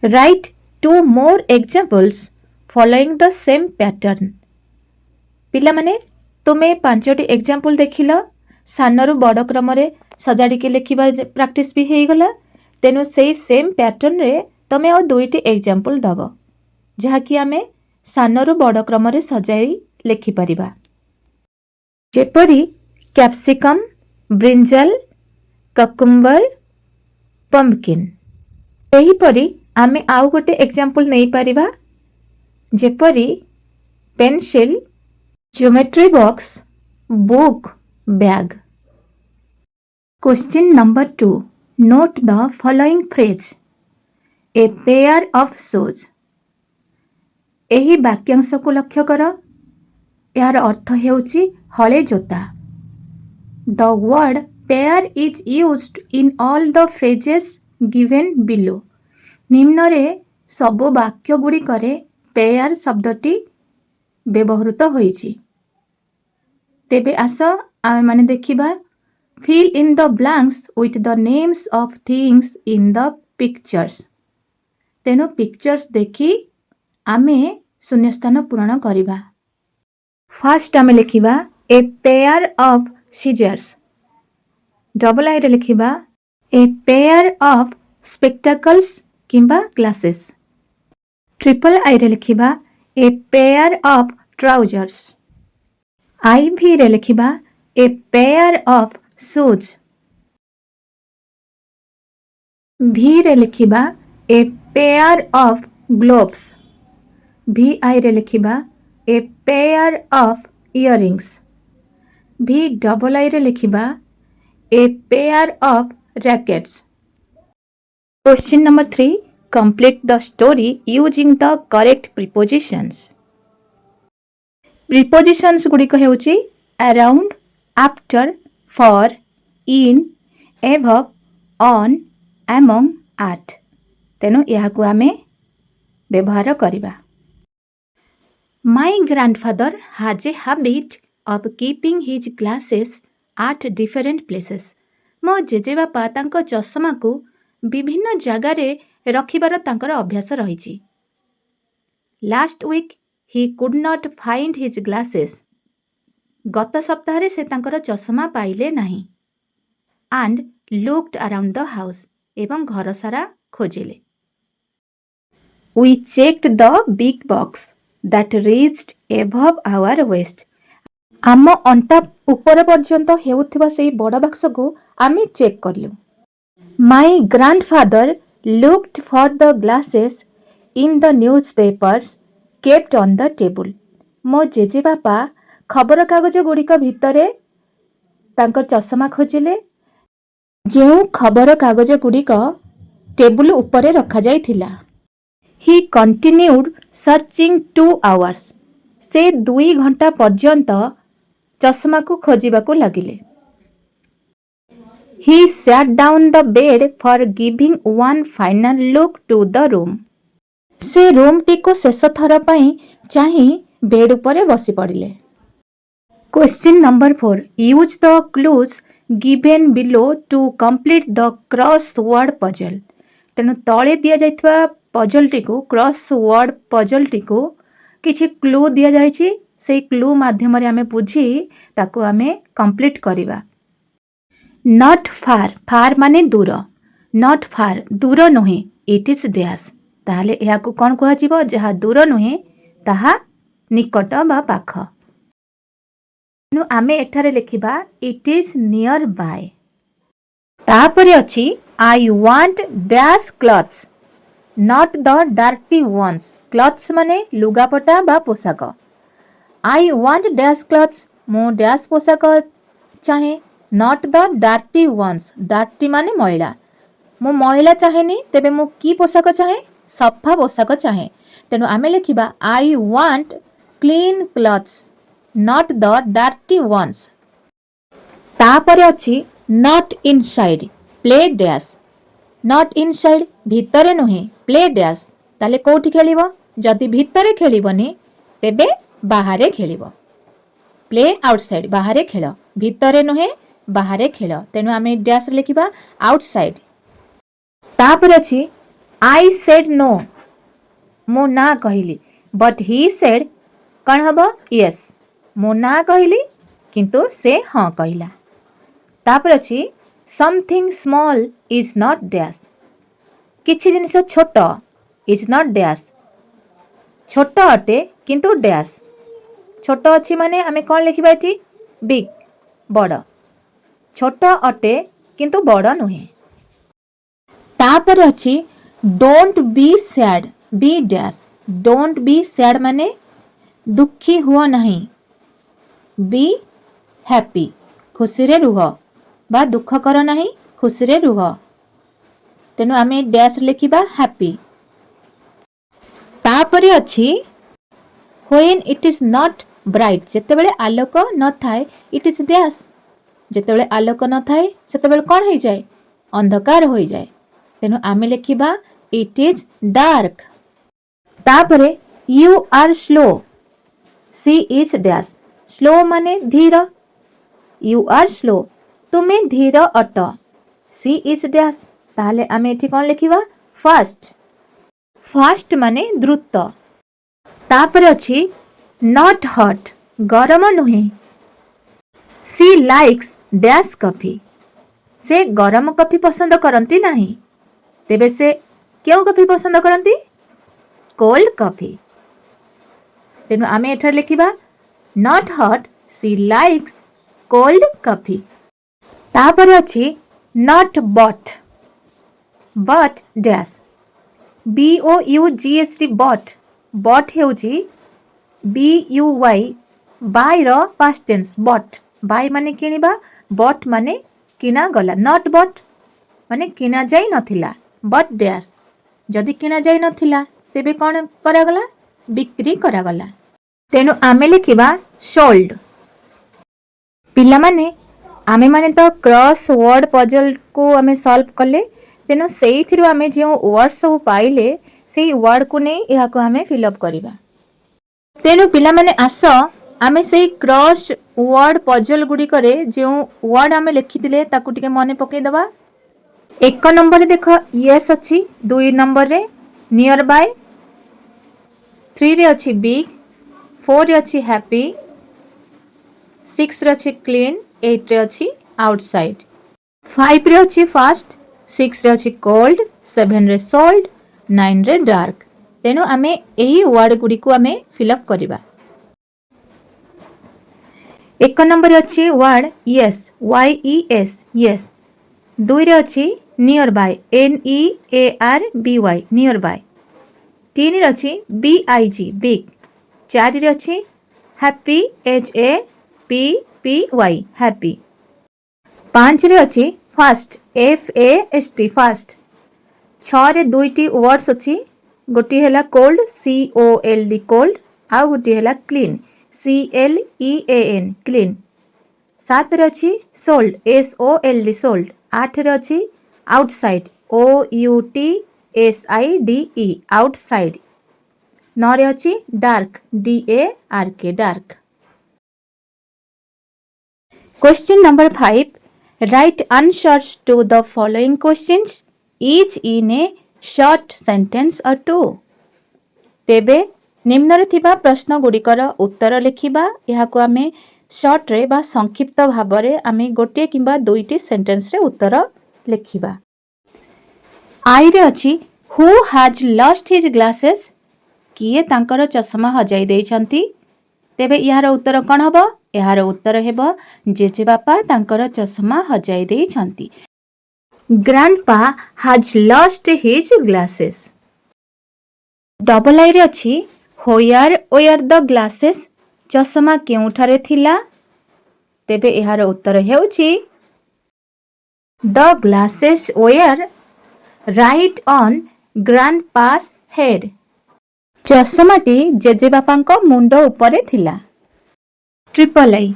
[SPEAKER 1] Write 2 more examples following the same pattern. ପିଲାମାନେ ତୁମେ 5ଟି ଏକ୍ଜାମ୍ପଲ୍ ଦେଖିଲ, ସାନରୁ ବଡ଼ କ୍ରମରେ ସଜାଡ଼ିକି ଲେଖିବା ପ୍ରାକ୍ଟିସ୍ ବି ହେଇଗଲା। ତେଣୁ ସେଇ ସେମ୍ ପ୍ୟାଟର୍ନରେ ତୁମେ ଆଉ 2ଟି ଏକ୍ଜାମ୍ପଲ୍ ଦେବ, ଯାହାକି ଆମେ ସାନରୁ ବଡ଼ କ୍ରମରେ ସଜାଇ ଲେଖିପାରିବା। ଯେପରି କ୍ୟାପ୍ସିକମ୍, ବ୍ରିଞ୍ଜାଲ, କକୁମ୍ବର, ପମ୍ପକିନ୍। ଏହିପରି ଆମେ ଆଉ ଗୋଟେ ଏକ୍ଜାମ୍ପଲ୍ ନେଇପାରିବା, ଯେପରି pencil, geometry box, book, bag. Question number 2, note the following phrase. A pair of shoes. ଏହି ବାକ୍ୟାଂଶକୁ ଲକ୍ଷ୍ୟ କର। ଏହାର ଅର୍ଥ ହେଉଛି ହଳେ ଜୋତା। The word pair is used in all the phrases given below. ନିମ୍ନରେ ସବୁ ବାକ୍ୟଗୁଡ଼ିକରେ ପେୟାର ଶବ୍ଦଟି ବ୍ୟବହୃତ ହୋଇଛି। ତେବେ ଆସ ଆମେମାନେ ଦେଖିବା fill in the blanks with the names of things in the pictures. ତେଣୁ ପିକ୍ଚର୍ସ ଦେଖି ଆମେ ଶୂନ୍ୟସ୍ଥାନ ପୂରଣ କରିବା। ଫାର୍ଷ୍ଟ ଆମେ ଲେଖିବା a pair of scissors. Double ଆଇରେ ଲେଖିବା ଏ ପେୟାର ଅଫ୍ ସ୍ପେକ୍ଟାକଲ୍ସ କିମ୍ବା ଗ୍ଲାସେସ୍। ଟ୍ରିପଲ ଆଇରେ ଲେଖିବା ଏ ପେୟାର ଅଫ୍ ଟ୍ରାଉଜର୍ସ। ଆଇଭିରେ ଲେଖିବା ଏ ପେୟାର ଅଫ୍ ସୁଜ୍। ଭିରେ ଲେଖିବା a pair of gloves. V ଆଇରେ ଲେଖିବା a pair of earrings. V double ଆଇରେ ଲେଖିବା a pair of rackets. Question number 3. Complete the story using the correct prepositions. Prepositions ଗୁଡ଼ିକ ହେଉଛି around, after, for, in, above, on, among, at. ତେଣୁ ଏହାକୁ ଆମେ ବ୍ୟବହାର କରିବା। My grandfather has a habit of keeping his glasses at different places. ମୋ ଜେଜେବାପା ତାଙ୍କ ଚଷମାକୁ ବିଭିନ୍ନ ଜାଗାରେ ରଖିବାର ତାଙ୍କର ଅଭ୍ୟାସ ରହିଛି। Last week he could not find his glasses. ଗତ ସପ୍ତାହରେ ସେ ତାଙ୍କର ଚଷମା ପାଇଲେ ନାହିଁ। And looked around the house. ଏବଂ ଘର ସାରା ଖୋଜିଲେ। We checked the big box that reached above our waist. ଆମ ଅଣ୍ଟା ଉପର ପର୍ଯ୍ୟନ୍ତ ହେଉଥିବା ସେହି ବଡ଼ ବାକ୍ସକୁ ଆମେ ଚେକ୍ କଲୁ। My grandfather looked for the glasses in the newspapers kept on the table. ମୋ ଜେଜେବାପା ଖବରକାଗଜ ଗୁଡ଼ିକ ଭିତରେ ତାଙ୍କ ଚଷମା ଖୋଜିଲେ, ଯେଉଁ ଖବରକାଗଜ ଗୁଡ଼ିକ ଟେବୁଲ ଉପରେ ରଖାଯାଇଥିଲା। ହି କଣ୍ଟିନ୍ୟୁଡ୍ ସର୍ଚ୍ଚିଂ 2 hours। ସେ 2 ଘଣ୍ଟା ପର୍ଯ୍ୟନ୍ତ ଚଷମାକୁ ଖୋଜିବାକୁ ଲାଗିଲେ। ହି sat down the bed for giving one final look to the room। ସେ ରୁମ୍ଟିକୁ ଶେଷ ଥର ପାଇଁ ଚାହିଁ ବେଡ୍ ଉପରେ ବସି ପଡ଼ିଲେ। Question number 4. Use the clues given below to complete the crossword puzzle. ତେଣୁ ତଳେ ଦିଆଯାଇଥିବା ପଜଲଟିକୁ କ୍ରସୱାର୍ଡ ପଜଲଟିକୁ କିଛି କ୍ଲୁ ଦିଆଯାଇଛି। ସେଇ କ୍ଲୁ ମାଧ୍ୟମରେ ଆମେ ବୁଝି ତାକୁ ଆମେ କମ୍ପ୍ଲିଟ୍ କରିବା। ନଟ୍ ଫାର୍, ଫାର୍ ମାନେ ଦୂର, ନଟ୍ ଫାର୍ ଦୂର ନୁହେଁ, ଇଟ୍ ଇଜ୍ ଡ୍ୟାସ୍। ତାହେଲେ ଏହାକୁ କ'ଣ କୁହାଯିବ? ଯାହା ଦୂର ନୁହେଁ ତାହା ନିକଟ ବା ପାଖ। ତେଣୁ ଆମେ ଏଠାରେ ଲେଖିବା ଇଟ୍ ଇଜ୍ ନିୟର ବାଏ। ତାପରେ ଅଛି I want dash clothes, not the dirty ones. Clothes ମାନେ ଲୁଗାପଟା ବା ପୋଷାକ। I want dash clothes, ମୁଁ dash ପୋଷାକ ଚାହେଁ, not the dirty ones. dirty ମାନେ ମଇଳା। ମୁଁ ମଇଳା ଚାହେଁନି, ତେବେ ମୁଁ କି ପୋଷାକ ଚାହେଁ? ସଫା ପୋଷାକ ଚାହେଁ। ତେଣୁ ଆମେ ଲେଖିବା I want clean clothes, not the dirty ones. ତାପରେ ଅଛି not inside, play dash. not inside ଭିତରେ ନୁହେଁ, play dash। ତାହେଲେ କୋଉଠି ଖେଳିବ? ଯଦି ଭିତରେ ଖେଳିବନି ତେବେ ବାହାରେ ଖେଳିବ। play outside ବାହାରେ ଖେଳ, ଭିତରେ ନୁହେଁ ବାହାରେ ଖେଳ। ତେଣୁ ଆମେ dash ଲେଖିବା outside। ତାପରେ ଅଛି I said no, ମୁଁ ନା କହିଲି, but he said କ'ଣ ହବ? yes, ମୁଁ ନା କହିଲି କିନ୍ତୁ ସେ ହଁ କହିଲା। ତାପରେ ଅଛି something small is not dash, କିଛି ଜିନିଷ ଛୋଟ is not dash, ଛୋଟ ଅଟେ କିନ୍ତୁ dash। ଛୋଟ ଅଛି ମାନେ ଆମେ କ'ଣ ଲେଖିବା ଏଠି? big, ବଡ଼। ଛୋଟ ଅଟେ କିନ୍ତୁ ବଡ଼ ନୁହେଁ। ତାପରେ ଅଛି don't be sad, be dash। don't be sad ମାନେ ଦୁଃଖୀ ହୁଅ ନାହିଁ, be happy ଖୁସିରେ ରୁହ ବା ଦୁଃଖ କର ନାହିଁ, ଖୁସିରେ ରୁହ। ତେଣୁ ଆମେ ଡ୍ୟାସ୍ ଲେଖିବା happy। ତାପରେ ଅଛି when it is not bright, ଯେତେବେଳେ ଆଲୋକ ନଥାଏ it is dash। ଯେତେବେଳେ ଆଲୋକ ନଥାଏ ସେତେବେଳେ କ'ଣ ହେଇଯାଏ? ଅନ୍ଧକାର ହୋଇଯାଏ। ତେଣୁ ଆମେ ଲେଖିବା it is dark। ତାପରେ you are slow, she is dash। slow ମାନେ ଧୀର, you are slow ତୁମେ ଧୀର ଅଟ, she is dash। ତାହେଲେ ଆମେ ଏଠି କ'ଣ ଲେଖିବା? fast। fast ମାନେ ଦ୍ରୁତ। ତାପରେ ଅଛି not hot, ଗରମ ନୁହେଁ, she likes dash coffee। ସେ ଗରମ କଫି ପସନ୍ଦ କରନ୍ତି ନାହିଁ, ତେବେ ସେ କେଉଁ କଫି ପସନ୍ଦ କରନ୍ତି? Cold coffee. ତେଣୁ ଆମେ ଏଠାରେ ଲେଖିବା not hot, she likes cold coffee। ତାପରେ ଅଛି not but, but dash, B-O-U-G-H-T but। but ହେଉଛି B-U-Y, buy ର past tense but। buy ମାନେ କିଣିବା, but ମାନେ କିଣା ଗଲା। not but ମାନେ କିଣା ଯାଇ ନଥିଲା, but dash ଯଦି କିଣା ଯାଇ ନଥିଲା ତେବେ କ'ଣ କରାଗଲା? ବିକ୍ରି କରାଗଲା। ତେଣୁ ଆମେ ଲେଖିବା sold। ପିଲାମାନେ ଆମେମାନେ ତ କ୍ରସ୍ ୱାର୍ଡ ପଜଲକୁ ଆମେ ସଲ୍ଭ କଲେ। ତେଣୁ ସେଇଥିରୁ ଆମେ ଯେଉଁ ୱାର୍ଡ ସବୁ ପାଇଲେ ସେଇ ୱାର୍ଡକୁ ନେଇ ଏହାକୁ ଆମେ ଫିଲ୍ଅପ୍ କରିବା। ତେଣୁ ପିଲାମାନେ ଆସ ଆମେ ସେଇ କ୍ରସ୍ ୱାର୍ଡ ପଜଲ ଗୁଡ଼ିକରେ ଯେଉଁ ୱାର୍ଡ ଆମେ ଲେଖିଥିଲେ ତାକୁ ଟିକେ ମନେ ପକାଇଦେବା। 1 ନମ୍ବରରେ ଦେଖ ୟେସ୍ ଅଛି, 2 ନମ୍ବରରେ ନିୟର ବାଏ, 3ରେ ଅଛି ବିଗ୍, 4ରେ ଅଛି ହ୍ୟାପି, 6ରେ ଅଛି କ୍ଲିନ୍, 8ରେ ଅଛି ଆଉଟସାଇଡ୍, 5ରେ ଅଛି ଫାଷ୍ଟ, 6ରେ ଅଛି କୋଲ୍ଡ, 7ରେ ସୋଲ୍ଡ, 9ରେ ଡାର୍କ। ତେଣୁ ଆମେ ଏହି ୱାର୍ଡ ଗୁଡ଼ିକୁ ଆମେ ଫିଲ୍ଅପ୍ କରିବା। 1 ନମ୍ବରରେ ଅଛି ୱାର୍ଡ ୟେସ୍, YES ୟେସ୍, 2ରେ ଅଛି nearby, NEARBY nearby, 3ରେ ଅଛି BIG ବିଗ୍, 4ରେ ଅଛି ହ୍ୟାପି HAPPY ହ୍ୟାପି, 5ରେ ଅଛି ଫାଷ୍ଟ FAST ଫାଷ୍ଟ, 6ରେ 2ଟି ୱାର୍ଡସ୍ ଅଛି, ଗୋଟିଏ ହେଲା କୋଲ୍ଡ COLD କୋଲ୍ଡ, ଆଉ ଗୋଟିଏ ହେଲା କ୍ଲିନ୍ CLEAN କ୍ଲିନ୍, 7ରେ ଅଛି ସୋଲ୍ଡ SOLD ସୋଲ୍ଡ, 8ରେ ଅଛି ଆଉଟସାଇଡ୍ OUTSIDE ଆଉଟସାଇଡ୍, 9ରେ ଅଛି dark DARK dark. Question number 5, Write answers to the following questions, each in a short sentence or two. ତେବେ ନିମ୍ନରେ ଥିବା ପ୍ରଶ୍ନ ଗୁଡ଼ିକର ଉତ୍ତର ଲେଖିବା। ଏହାକୁ ଆମେ ସର୍ଟରେ ବା ସଂକ୍ଷିପ୍ତ ଭାବରେ ଆମେ ଗୋଟିଏ କିମ୍ବା ଦୁଇଟି ସେଣ୍ଟେନ୍ସରେ ଉତ୍ତର ଲେଖିବା। ଆଇରେ ଅଛି ହୁ ହାଜ୍ ଲଷ୍ଟ ହିଜ୍ ଗ୍ଲାसेस? କିଏ ତାଙ୍କର ଚଷମା ହଜାଇ ଦେଇଛନ୍ତି? ତେବେ ଏହାର ଉତ୍ତର କ'ଣ ହେବ? ଏହାର ଉତ୍ତର ହେବ ଜେଜେବାପା ତାଙ୍କର ଚଷମା ହଜାଇ ଦେଇଛନ୍ତି। ଗ୍ରାଣ୍ଡପା ହାଜ୍ ଲଷ୍ଟ ହିଜ୍ ଗ୍ଲାसेस। ଡବଲ ଆଇରେ ଅଛି ହୋୟାର ଓୟାର ଦ ଗ୍ଲାसेस? ଚଷମା କେଉଁଠାରେ ଥିଲା? ତେବେ ଏହାର ଉତ୍ତର ହେଉଛି the glasses were right on grandpa's head. ଚଷମାଟି ଜେଜେବାପାଙ୍କ ମୁଣ୍ଡ ଉପରେ ଥିଲା। Triple I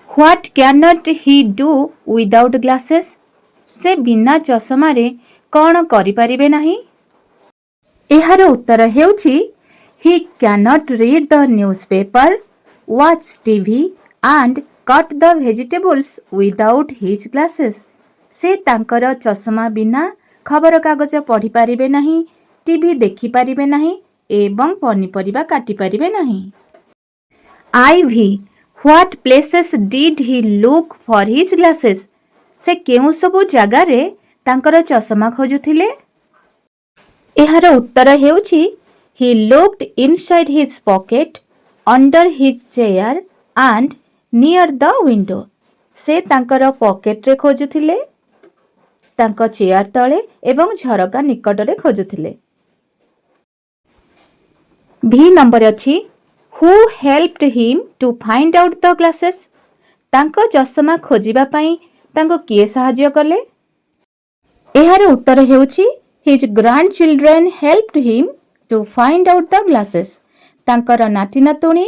[SPEAKER 1] what can't he do without glasses? ସେ ବିନା ଚଷମାରେ କ'ଣ କରିପାରିବେ ନାହିଁ? ଏହାର ଉତ୍ତର ହେଉଛି he can't read the newspaper, watch TV and cut the vegetables without his glasses. ସେ ତାଙ୍କର ଚଷମା ବିନା ଖବରକାଗଜ ପଢ଼ିପାରିବେ ନାହିଁ, ଟିଭି ଦେଖିପାରିବେ ନାହିଁ ଏବଂ ପନିପରିବା କାଟିପାରିବେ ନାହିଁ। IV what places did he look for his glasses? ସେ କେଉଁ ସବୁ ଜାଗାରେ ତାଙ୍କର ଚଷମା ଖୋଜୁଥିଲେ? ଏହାର ଉତ୍ତର ହେଉଛି he looked inside his pocket, under his chair and near the window. ସେ ତାଙ୍କର ପକେଟରେ ଖୋଜୁଥିଲେ, ତାଙ୍କ ଚେୟାର ତଳେ ଏବଂ ଝରକା ନିକଟରେ ଖୋଜୁଥିଲେ। ଭି ନମ୍ବର ଅଛି ହୁ ହେଲ୍ପଡ୍ him to find out the ଗ୍ଲାसेस? ତାଙ୍କ ଚଷମା ଖୋଜିବା ପାଇଁ ତାଙ୍କୁ କିଏ ସାହାଯ୍ୟ କଲେ? ଏହାର ଉତ୍ତର ହେଉଛି his grandchildren helped him to find out the glasses. ତାଙ୍କର ନାତି ନାତୁଣୀ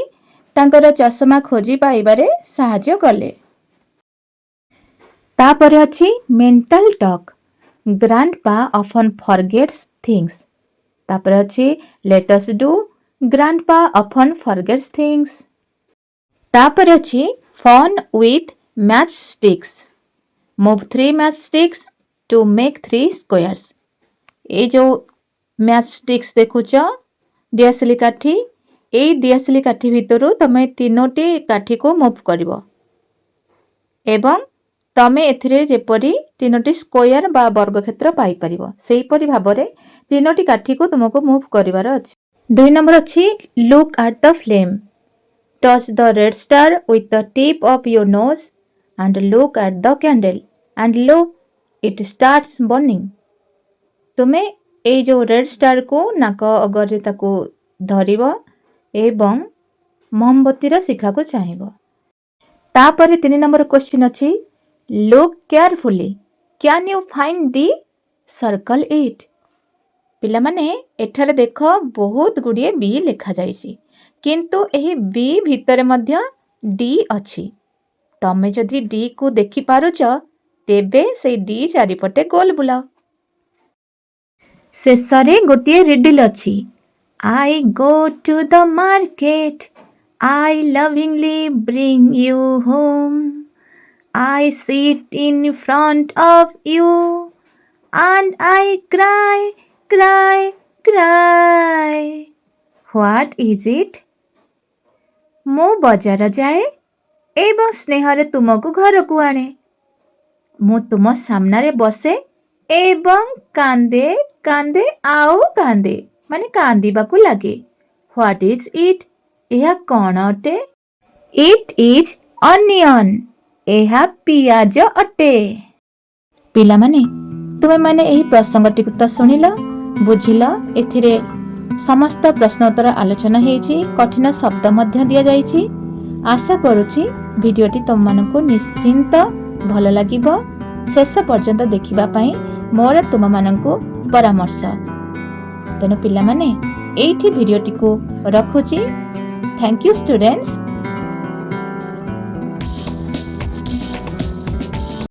[SPEAKER 1] ତାଙ୍କର ଚଷମା ଖୋଜି ପାଇବାରେ ସାହାଯ୍ୟ କଲେ। ତାପରେ ଅଛି ମେଣ୍ଟାଲ ଟକ୍, ଗ୍ରାଣ୍ଡପା ଅଫନ୍ ଫରଗେଟ୍ସ ଥିଙ୍ଗସ୍। ତାପରେ ଅଛି ଲେଟ୍ ଅସ୍ ଡୁ, ଗ୍ରାଣ୍ଡପା ଅଫନ୍ ଫରଗେଟ୍ସ ଥିଙ୍ଗସ୍। ତାପରେ ଅଛି fun with match sticks, move 3 match sticks to make 3 squares. ଏଇ ଯେଉଁ ମ୍ୟାଚ୍ ଷ୍ଟିକ୍ସ ଦେଖୁଛ ଦିଆସିଲି କାଠି, ଏଇ ଦିଆସିଲି କାଠି ଭିତରୁ ତମେ 3ଟି କାଠିକୁ ମୁଭ୍ କରିବ ଏବଂ ତମେ ଏଥିରେ ଯେପରି 3ଟି ସ୍କୋୟାର ବା ବର୍ଗକ୍ଷେତ୍ର ପାଇପାରିବ, ସେହିପରି ଭାବରେ 3ଟି କାଠିକୁ ତୁମକୁ ମୁଭ୍ କରିବାର ଅଛି। 2 ନମ୍ବର ଅଛି look at the flame, touch the red star with the tip of your nose and look at the candle and lo it starts burning. ତୁମେ ଏଇ ଯେଉଁ ରେଡ୍ ଷ୍ଟାରକୁ ନାକ ଅଗରେ ତାକୁ ଧରିବ ଏବଂ ମହମବତୀର ଶିଖାକୁ ଚାହିଁବ। ତାପରେ 3 ନମ୍ବର କ୍ୱେଶ୍ଚିନ୍ ଅଛି look carefully, can you find D, circle it. ପିଲାମାନେ ଏଠାରେ ଦେଖ ବହୁତ ଗୁଡ଼ିଏ ବି ଲେଖାଯାଇଛି, କିନ୍ତୁ ଏହି ବି ଭିତରେ ମଧ୍ୟ ଡି ଅଛି। ତମେ ଯଦି ଡି କୁ ଦେଖିପାରୁଛ ତେବେ ସେଇ ଡି ଚାରିପଟେ ଗୋଲ ବୁଲାଅ। ଶେଷରେ ଗୋଟିଏ ରିଡିଲ୍ ଅଛି I go to the market, I lovingly bring you home, I sit in front of you and I cry, cry, cry. What is it? ମୁଁ ବଜାର ଯାଏ ଏବଂ ସ୍ନେହରେ ତୁମକୁ ଘରକୁ ଆଣେ। ମୁଁ ତୁମ ସାମ୍ନାରେ ବସେ ଏବଂ କାନ୍ଦେ କାନ୍ଦେ ଆଉ କାନ୍ଦେ, ମାନେ କାନ୍ଦିବାକୁ ଲାଗେ। What is it? ଏହା କ'ଣ ଅଟେ? It is onion. ଏହା ପିଆଜ ଅଟେ। ପିଲାମାନେ ତୁମେମାନେ ଏହି ପ୍ରସଙ୍ଗଟିକୁ ତ ଶୁଣିଲ, ବୁଝିଲ, ଏଥିରେ ସମସ୍ତ ପ୍ରଶ୍ନ ଉତ୍ତର ଆଲୋଚନା ହେଇଛି, କଠିନ ଶବ୍ଦ ମଧ୍ୟ ଦିଆଯାଇଛି। ଆଶା କରୁଛି ଭିଡ଼ିଓଟି ତୁମମାନଙ୍କୁ ନିଶ୍ଚିନ୍ତ ଭଲ ଲାଗିବ। ଶେଷ ପର୍ଯ୍ୟନ୍ତ ଦେଖିବା ପାଇଁ ମୋର ତୁମମାନଙ୍କୁ ପରାମର୍ଶ। ତେଣୁ ପିଲାମାନେ ଏଇଠି ଭିଡ଼ିଓଟିକୁ ରଖୁଛି। Thank you students.